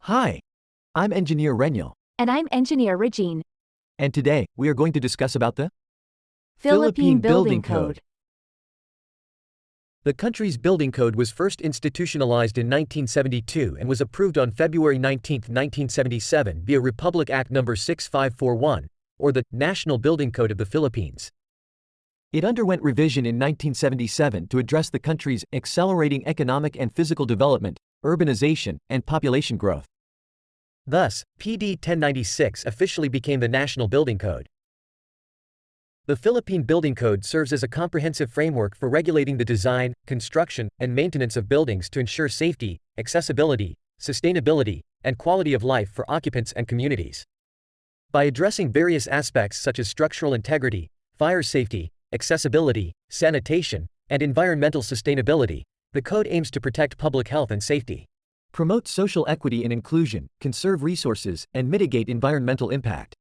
Hi, I'm Engineer RENIEL, And I'm Engineer Rejean. and today we are going to discuss about the Philippine Building Code. The country's building code was first institutionalized in 1972 and was approved on February 19, 1977 via Republic Act No. 6541, or the National Building Code of the Philippines. It underwent revision in 1977 to address the country's accelerating economic and physical development, urbanization, and population growth. Thus, PD 1096 officially became the National Building Code. The Philippine Building Code serves as a comprehensive framework for regulating the design, construction, and maintenance of buildings to ensure safety, accessibility, sustainability, and quality of life for occupants and communities. By addressing various aspects such as structural integrity, fire safety, accessibility, sanitation, and environmental sustainability, the code aims to protect public health and safety, promote social equity and inclusion, conserve resources, and mitigate environmental impact.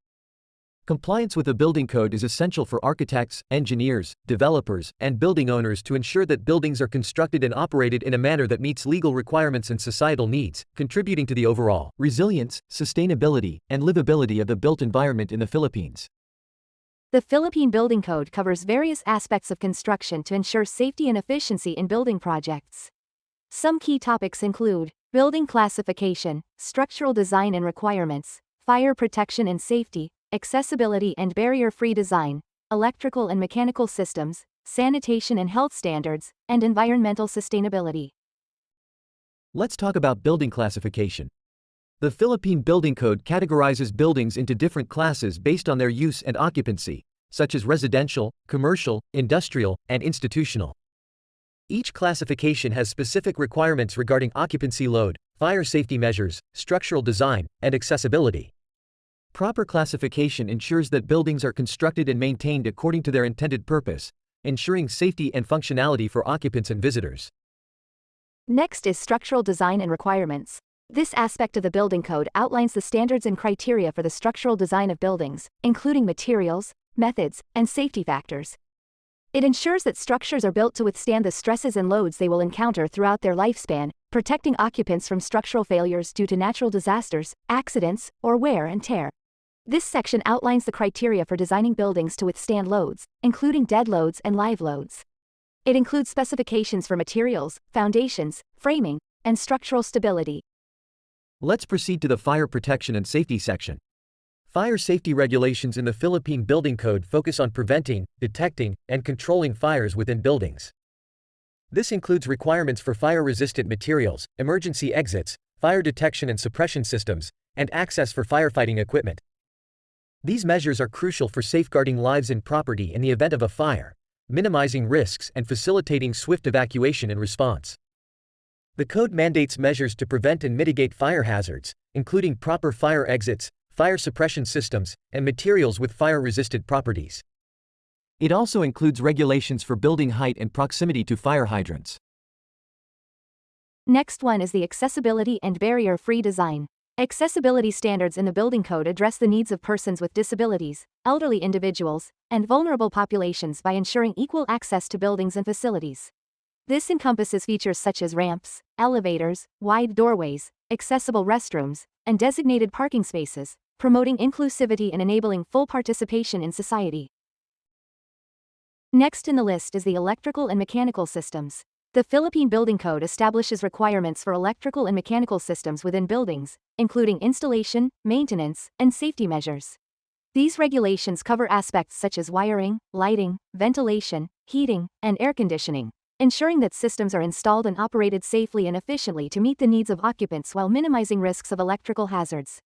Compliance with the building code is essential for architects, engineers, developers, and building owners to ensure that buildings are constructed and operated in a manner that meets legal requirements and societal needs, contributing to the overall resilience, sustainability, and livability of the built environment in the Philippines. The Philippine Building Code covers various aspects of construction to ensure safety and efficiency in building projects. Some key topics include building classification, structural design and requirements, fire protection and safety, accessibility and barrier-free design, electrical and mechanical systems, sanitation and health standards, and environmental sustainability. Let's talk about building classification. The Philippine Building Code categorizes buildings into different classes based on their use and occupancy, such as residential, commercial, industrial, and institutional. Each classification has specific requirements regarding occupancy load, fire safety measures, structural design, and accessibility. Proper classification ensures that buildings are constructed and maintained according to their intended purpose, ensuring safety and functionality for occupants and visitors. Next is structural design and requirements. This aspect of the building code outlines the standards and criteria for the structural design of buildings, including materials, methods, and safety factors. It ensures that structures are built to withstand the stresses and loads they will encounter throughout their lifespan, protecting occupants from structural failures due to natural disasters, accidents, or wear and tear. This section outlines the criteria for designing buildings to withstand loads, including dead loads and live loads. It includes specifications for materials, foundations, framing, and structural stability. Let's proceed to the fire protection and safety section. Fire safety regulations in the Philippine Building Code focus on preventing, detecting, and controlling fires within buildings. This includes requirements for fire-resistant materials, emergency exits, fire detection and suppression systems, and access for firefighting equipment. These measures are crucial for safeguarding lives and property in the event of a fire, minimizing risks and facilitating swift evacuation and response. The code mandates measures to prevent and mitigate fire hazards, including proper fire exits, fire suppression systems, and materials with fire-resistant properties. It also includes regulations for building height and proximity to fire hydrants. Next one is the accessibility and barrier-free design. Accessibility standards in the building code address the needs of persons with disabilities, elderly individuals, and vulnerable populations by ensuring equal access to buildings and facilities. This encompasses features such as ramps, elevators, wide doorways, accessible restrooms, and designated parking spaces, promoting inclusivity and enabling full participation in society. Next in the list is the electrical and mechanical systems. The Philippine Building Code establishes requirements for electrical and mechanical systems within buildings, including installation, maintenance, and safety measures. These regulations cover aspects such as wiring, lighting, ventilation, heating, and air conditioning, ensuring that systems are installed and operated safely and efficiently to meet the needs of occupants while minimizing risks of electrical hazards.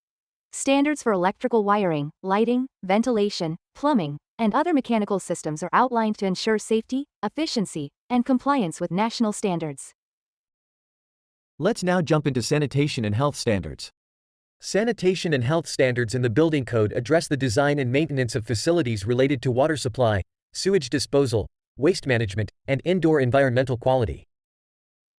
Standards for electrical wiring, lighting, ventilation, plumbing, and other mechanical systems are outlined to ensure safety, efficiency, and compliance with national standards. Let's now jump into sanitation and health standards. Sanitation and health standards in the building code address the design and maintenance of facilities related to water supply, sewage disposal, waste management, and indoor environmental quality.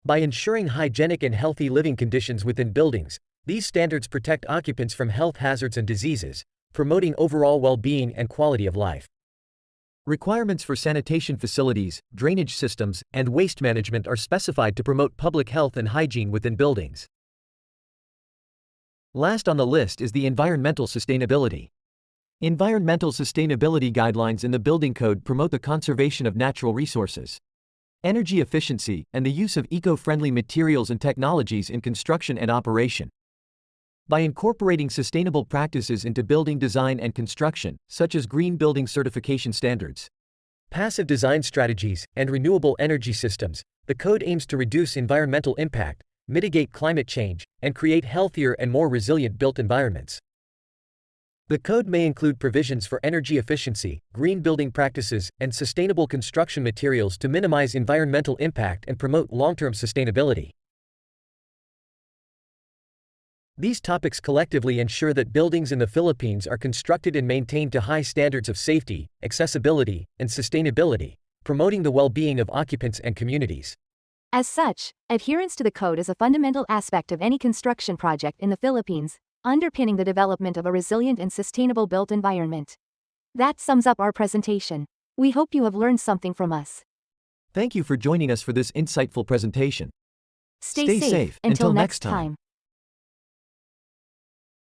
By ensuring hygienic and healthy living conditions within buildings, these standards protect occupants from health hazards and diseases, promoting overall well-being and quality of life. Requirements for sanitation facilities, drainage systems, and waste management are specified to promote public health and hygiene within buildings. Last on the list is the environmental sustainability. Environmental sustainability guidelines in the building code promote the conservation of natural resources, energy efficiency, and the use of eco-friendly materials and technologies in construction and operation. By incorporating sustainable practices into building design and construction, such as green building certification standards, passive design strategies, and renewable energy systems, the code aims to reduce environmental impact, mitigate climate change, and create healthier and more resilient built environments. The code may include provisions for energy efficiency, green building practices, and sustainable construction materials to minimize environmental impact and promote long-term sustainability. These topics collectively ensure that buildings in the Philippines are constructed and maintained to high standards of safety, accessibility, and sustainability, promoting the well-being of occupants and communities. As such, adherence to the code is a fundamental aspect of any construction project in the Philippines, underpinning the development of a resilient and sustainable built environment. That sums up our presentation. We hope you have learned something from us. Thank you for joining us for this insightful presentation. Stay safe until next time.